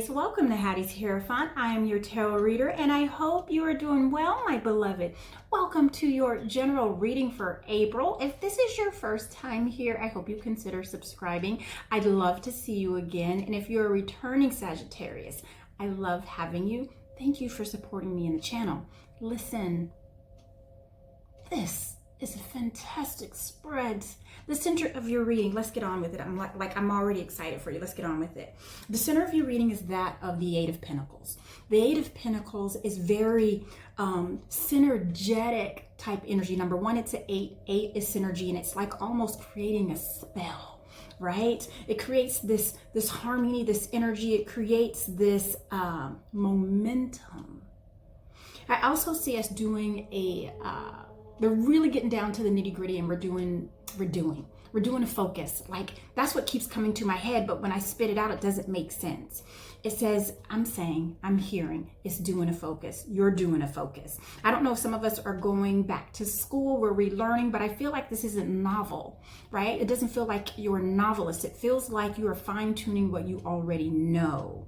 Sagittarius, welcome to Hattis Hierophant. I am your tarot reader and I hope you are doing well, my beloved. Welcome to your general reading for April. If this is your first time here, I hope you consider subscribing. I'd love to see you again. And if you're a returning Sagittarius, I love having you. Thank you for supporting me in the channel. Listen, this is a fantastic spread. The center of your reading, let's get on with it. I'm already excited for you. Let's get on with it. The center of your reading is that of the Eight of Pentacles. The Eight of Pentacles is very synergetic type energy. Number one, it's an eight. Eight is synergy, and it's like almost creating a spell, right? It creates this harmony, this energy. It creates this momentum. I also see us doing they're really getting down to the nitty gritty, and we're doing a focus. Like, that's what keeps coming to my head, but when I spit it out, it doesn't make sense. It says, I'm saying, I'm hearing, it's doing a focus. You're doing a focus. I don't know if some of us are going back to school, we're relearning, but I feel like this isn't novel, right? It doesn't feel like you're a novelist. It feels like you are fine-tuning what you already know.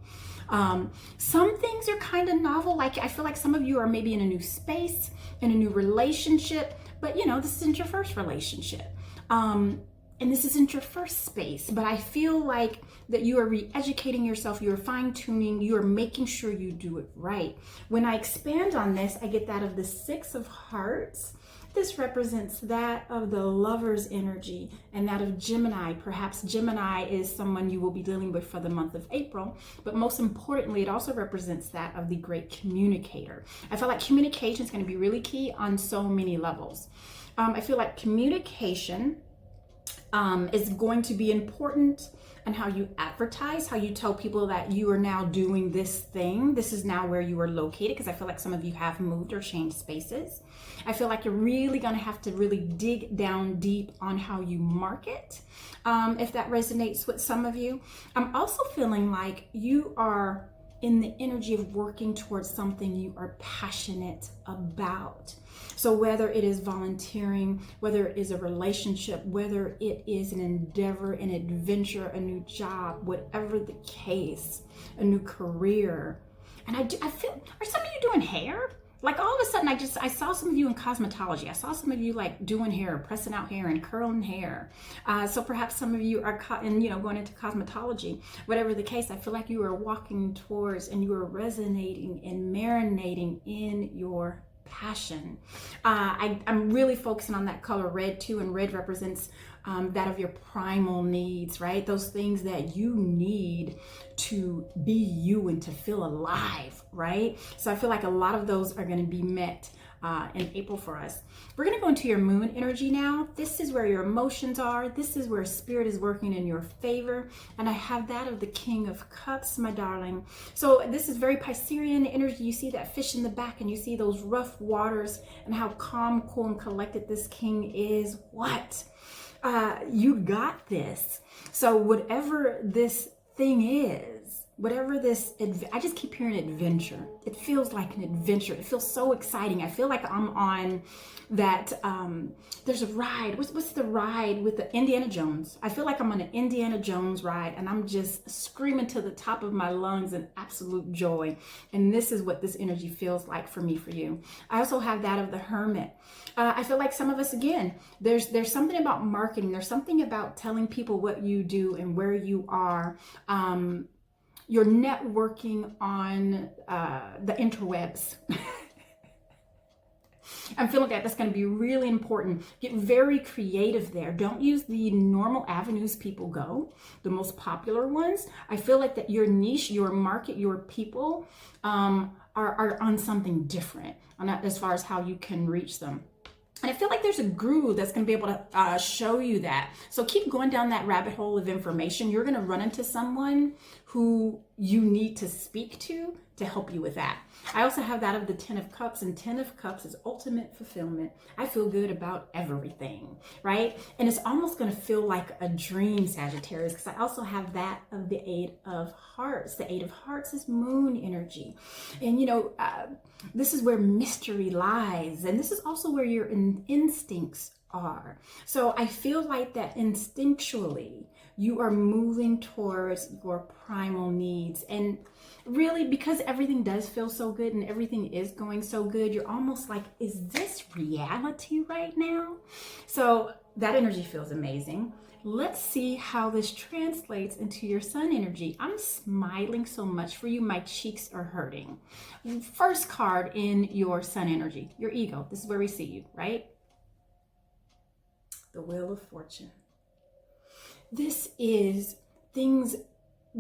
Some things are kind of novel. Like, I feel like some of you are maybe in a new space, in a new relationship, but you know, this isn't your first relationship. And this isn't your first space, but I feel like that you are re-educating yourself, you're fine-tuning, you are making sure you do it right. When I expand on this, I get that of the Six of Hearts. This represents that of the Lover's energy and that of Gemini. Perhaps Gemini is someone you will be dealing with for the month of April, but most importantly, it also represents that of the great communicator. I feel like communication is going to be really key on so many levels. I feel like communication is going to be important and how you advertise, how you tell people that you are now doing this thing. This is now where you are located, because I feel like some of you have moved or changed spaces. I feel like you're really going to have to really dig down deep on how you market, if that resonates with some of you. I'm also feeling like you are in the energy of working towards something you are passionate about. So whether it is volunteering, whether it is a relationship, whether it is an endeavor, an adventure, a new job, whatever the case, a new career. And I feel, are some of you doing hair? Like, all of a sudden, I saw some of you in cosmetology. I saw some of you like doing hair, pressing out hair and curling hair. So perhaps some of you are going into cosmetology. Whatever the case, I feel like you are walking towards and you are resonating and marinating in your passion. I'm really focusing on that color red too, and red represents that of your primal needs, right? Those things that you need to be you and to feel alive, right? So I feel like a lot of those are going to be met in April for us. We're going to go into your moon energy now. This is where your emotions are. This is where spirit is working in your favor. And I have that of the King of Cups, my darling. So this is very Piscean energy. You see that fish in the back and you see those rough waters and how calm, cool, and collected this king is. What? You got this. So whatever this thing is, whatever this, I just keep hearing adventure. It feels like an adventure. It feels so exciting. I feel like I'm on that, there's a ride. What's the ride with the Indiana Jones? I feel like I'm on an Indiana Jones ride and I'm just screaming to the top of my lungs in absolute joy. And this is what this energy feels like for me, for you. I also have that of the Hermit. I feel like some of us, again, there's something about marketing. There's something about telling people what you do and where you are. You're networking on the interwebs. I'm feeling that that's going to be really important. Get very creative there. Don't use the normal avenues people go, the most popular ones. I feel like that your niche, your market, your people are on something different as far as how you can reach them. And I feel like there's a guru that's going to be able to show you that. So keep going down that rabbit hole of information. You're going to run into someone who you need to speak to help you with that. I also have that of the Ten of Cups, and Ten of Cups is ultimate fulfillment. I feel good about everything, right? And it's almost going to feel like a dream, Sagittarius, because I also have that of the Eight of Hearts. The Eight of Hearts is moon energy. And, you know, this is where mystery lies. And this is also where your instincts are. So I feel like that instinctually you are moving towards your primal needs. And really, because everything does feel so good and everything is going so good, you're almost like, is this reality right now? So that energy feels amazing. Let's see how this translates into your sun energy. I'm smiling so much for you, my cheeks are hurting. First card in your sun energy, your ego. This is where we see you, right? The Wheel of Fortune. This is things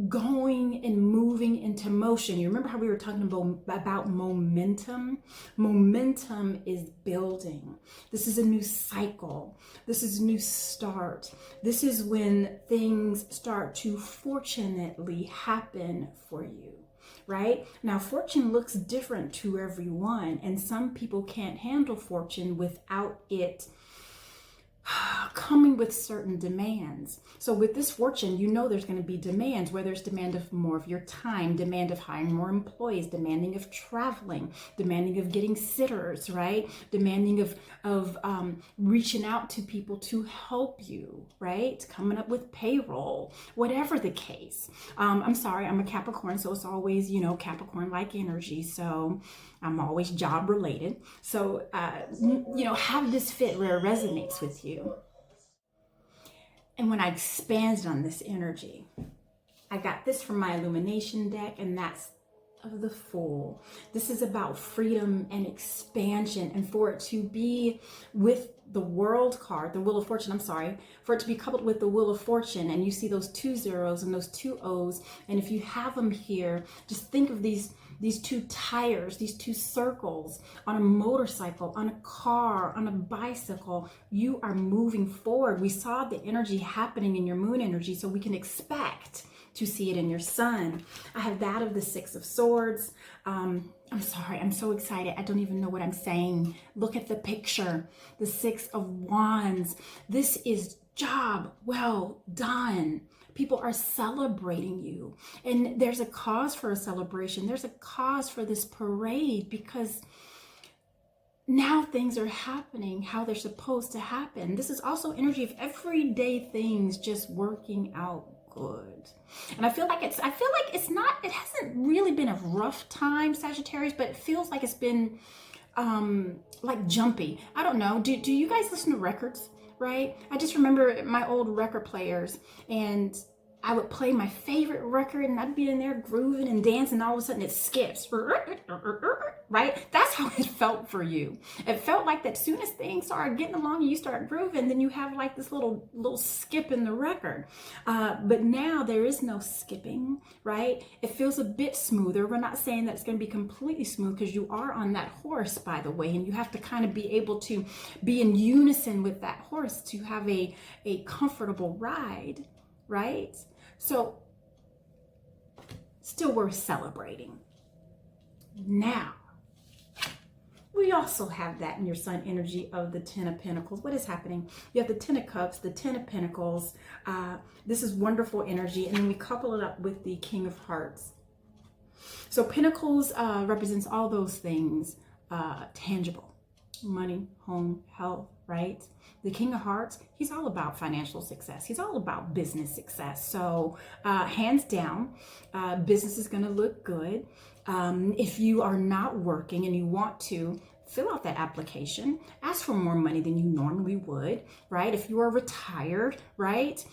going and moving into motion. You remember how we were talking about momentum? Momentum is building. This is a new cycle. This is a new start. This is when things start to fortunately happen for you. Right? Now, fortune looks different to everyone, and some people can't handle fortune without it coming with certain demands. So with this fortune, you know there's going to be demands, where there's demand of more of your time, demand of hiring more employees, demanding of traveling, demanding of getting sitters, right? Demanding of reaching out to people to help you, right? Coming up with payroll, whatever the case. I'm sorry, I'm a Capricorn, so it's always, Capricorn-like energy. So I'm always job related. So, have this fit where it resonates with you. And when I expanded on this energy, I got this from my illumination deck, and that's of the Fool. This is about freedom and expansion, and for it to be with the World card, the Wheel of Fortune, for it to be coupled with the Wheel of Fortune, and you see those 2 zeros and those 2 O's, and if you have them here, just think of these 2 tires, these 2 circles on a motorcycle, on a car, on a bicycle. You are moving forward. We saw the energy happening in your moon energy, so we can expect to see it in your sun. I have that of the 6 of Swords. I'm sorry, I'm so excited. I don't even know what I'm saying. Look at the picture, the 6 of Wands. This is job well done. People are celebrating you. And there's a cause for a celebration. There's a cause for this parade, because now things are happening how they're supposed to happen. This is also energy of everyday things just working out good. And I feel like it hasn't really been a rough time, Sagittarius, but it feels like it's been like jumpy. I don't know. Do you guys listen to records? Right? I just remember my old record players, and I would play my favorite record and I'd be in there grooving and dancing, and all of a sudden it skips, right? That's how it felt for you. It felt like that soon as things started getting along and you start grooving, then you have like this little skip in the record. But now there is no skipping, right? It feels a bit smoother. We're not saying that it's going to be completely smooth, because you are on that horse, by the way, and you have to kind of be able to be in unison with that horse to have a comfortable ride, right? So still worth celebrating. Now, we also have that in your sun energy of the 10 of Pentacles. What is happening? You have the 10 of Cups, the 10 of Pentacles. This is wonderful energy. And then we couple it up with the King of Hearts. So Pentacles represents all those things tangible. Money, home, health, right? The King of Hearts, he's all about financial success. He's all about business success. So hands down, business is going to look good. If you are not working and you want to, fill out that application, ask for more money than you normally would, right? If you are retired, right?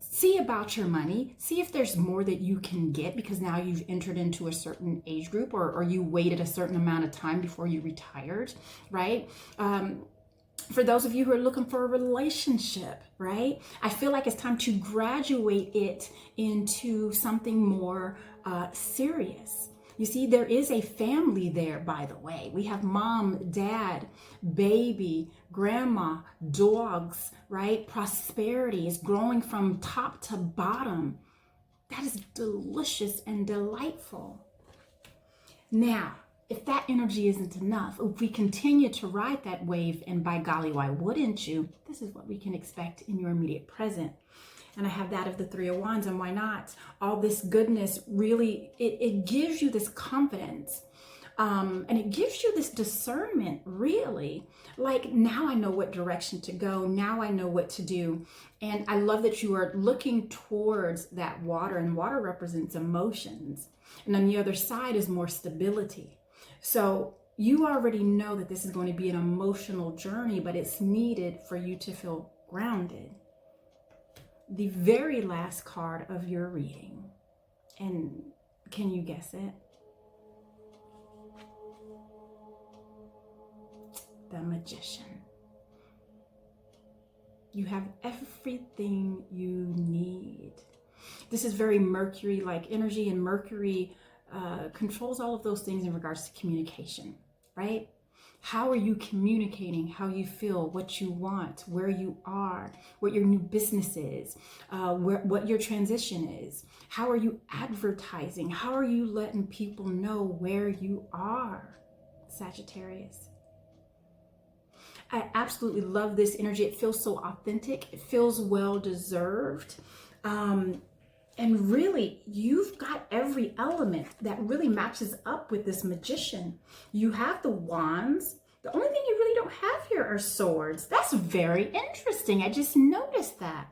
See about your money. See if there's more that you can get, because now you've entered into a certain age group, or you waited a certain amount of time before you retired, right? For those of you who are looking for a relationship, right? I feel like it's time to graduate it into something more serious. You see, there is a family there, by the way. We have mom, dad, baby, grandma, dogs, right? Prosperity is growing from top to bottom. That is delicious and delightful. Now, if that energy isn't enough, if we continue to ride that wave, and by golly, why wouldn't you? This is what we can expect in your immediate present. And I have that of the 3 of Wands, and why not? All this goodness really, it gives you this confidence And it gives you this discernment, really. Like, now I know what direction to go. Now I know what to do. And I love that you are looking towards that water, and water represents emotions. And on the other side is more stability. So you already know that this is going to be an emotional journey, but it's needed for you to feel grounded. The very last card of your reading, and can you guess it? The Magician. You have everything you need. This is very Mercury-like energy, and Mercury controls all of those things in regards to communication, right? How are you communicating how you feel, what you want, where you are, what your new business is, what your transition is? How are you advertising? How are you letting people know where you are, Sagittarius? I absolutely love this energy. It feels so authentic. It feels well-deserved. And really, you've got every element that really matches up with this Magician. You have the wands. The only thing you really don't have here are swords. That's very interesting. I just noticed that.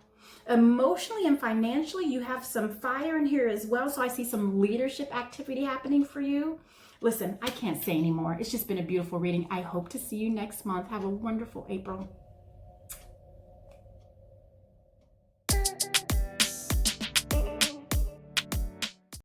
Emotionally and financially, you have some fire in here as well. So I see some leadership activity happening for you. Listen, I can't say anymore. It's just been a beautiful reading. I hope to see you next month. Have a wonderful April.